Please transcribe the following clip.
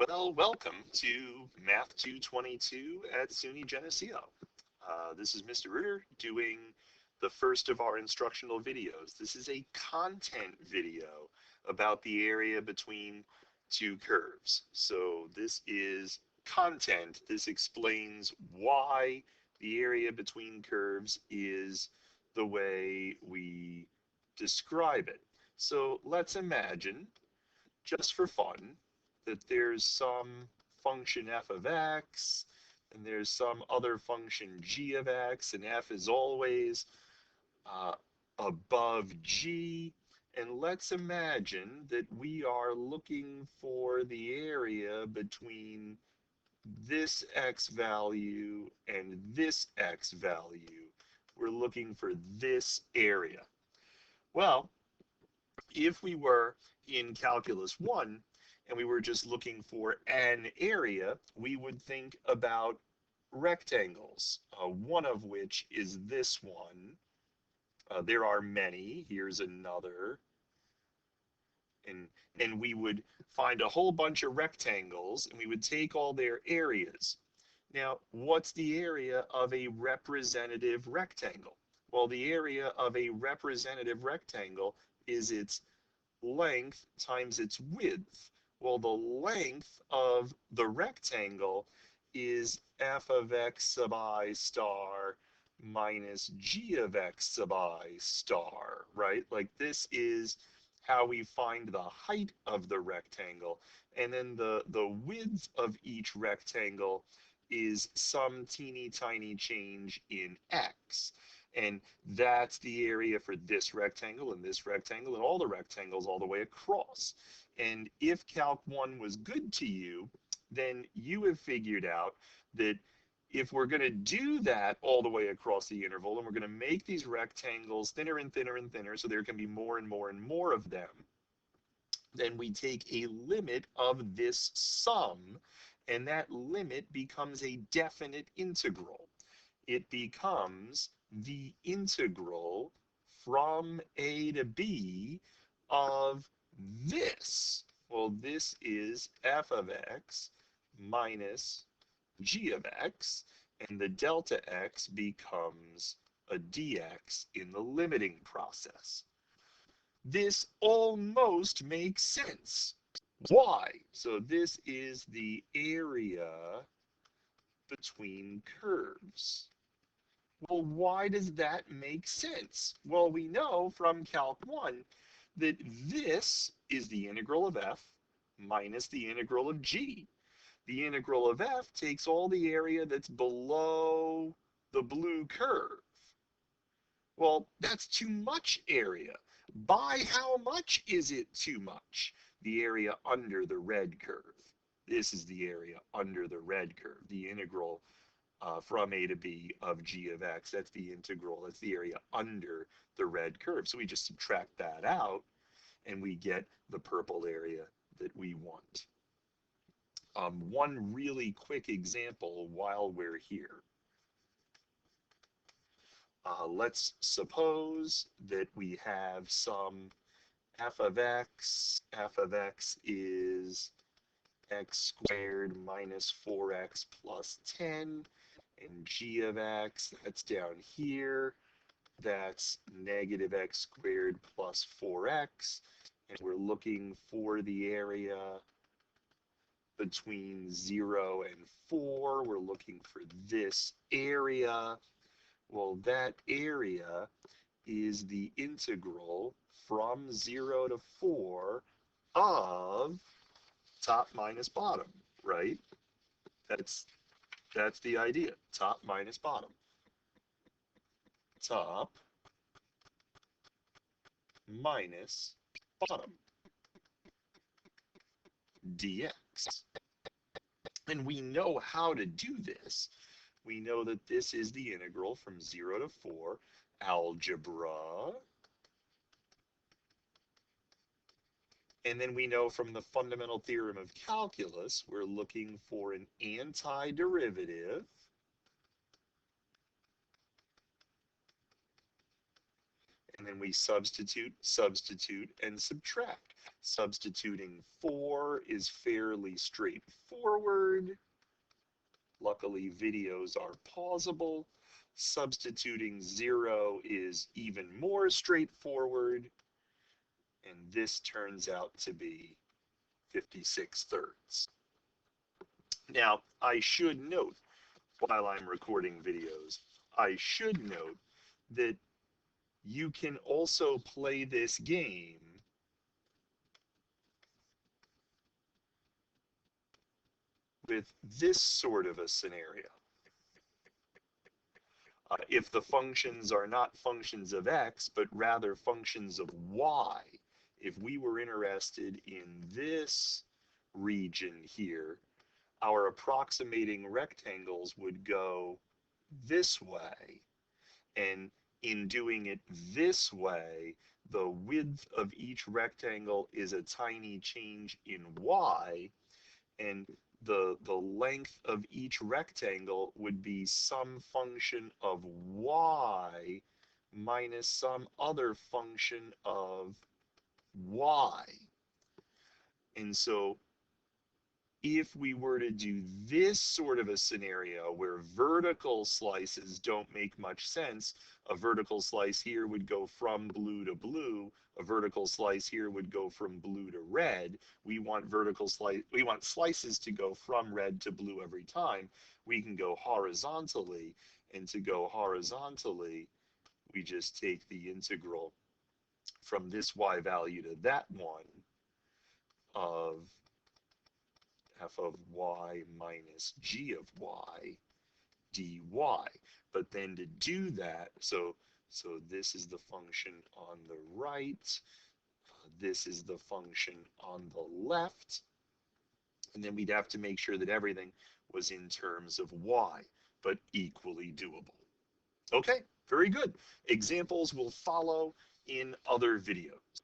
Well, welcome to Math222 at SUNY Geneseo. This is Mr. Ritter doing the first of our instructional videos. This is a content video about the area between two curves. So this is content. This explains why the area between curves is the way we describe it. So let's imagine, just for fun, that there's some function f of x, and there's some other function g of x, and f is always uh, above g. And let's imagine that we are looking for the area between this x value and this x value. We're looking for this area. Well, if we were in Calculus 1 and we were just looking for an area, we would think about rectangles, one of which is this one. There are many. Here's another. And we would find a whole bunch of rectangles, and we would take all their areas. Now, what's the area of a representative rectangle? Well, the area of a representative rectangle is its length times its width. Well, the length of the rectangle is f of x sub I star minus g of x sub I star, right? Like, this is how we find the height of the rectangle. And then the width of each rectangle is some teeny tiny change in x. And that's the area for this rectangle and this rectangle and all the rectangles all the way across. And if Calc 1 was good to you, then you have figured out that if we're going to do that all the way across the interval, and we're going to make these rectangles thinner and thinner and thinner, so there can be more and more and more of them, then we take a limit of this sum, and that limit becomes a definite integral. It becomes the integral from a to b of this. Well, this is f of x minus g of x, and the delta x becomes a dx in the limiting process. This almost makes sense. Why? So this is the area between curves. Well, why does that make sense? Well, we know from Calc 1 that this is the integral of f minus the integral of g. The integral of f takes all the area that's below the blue curve. Well, that's too much area. By how much is it too much? The area under the red curve. This is the area under the red curve, the integral from a to b of g of x. That's the integral. That's the area under the red curve. So we just subtract that out, and we get the purple area that we want. One really quick example while we're here. Let's suppose that we have some f of x. F of x is x squared minus 4x plus 10. And g of x, that's down here. That's negative x squared plus 4x. And we're looking for the area between 0 and 4. We're looking for this area. Well, that area is the integral from 0 to 4 of top minus bottom, right? That's the idea, top minus bottom. Top minus bottom, dx. And we know how to do this. We know that this is the integral from 0 to 4 algebra. And then we know from the fundamental theorem of calculus, we're looking for an antiderivative. And And then we substitute, substitute, and subtract. Substituting 4 is fairly straightforward. Luckily, videos are pausable. Substituting 0 is even more straightforward. And this turns out to be 56/3. Now, I should note, while I'm recording videos, I should note that you can also play this game with this sort of a scenario. If the functions are not functions of x, but rather functions of y, if we were interested in this region here, our approximating rectangles would go this way. And in doing it this way, the width of each rectangle is a tiny change in y, and the length of each rectangle would be some function of y minus some other function of y. And so if we were to do this sort of a scenario where vertical slices don't make much sense, a vertical slice here would go from blue to blue, a vertical slice here would go from blue to red. We want slices to go from red to blue every time. We can go horizontally, and to go horizontally, we just take the integral from this y value to that one of f of y minus g of y dy. But then to do that, so this is the function on the right, this is the function on the left, and then we'd have to make sure that everything was in terms of y, but equally doable. Okay, very good. Examples will follow in other videos.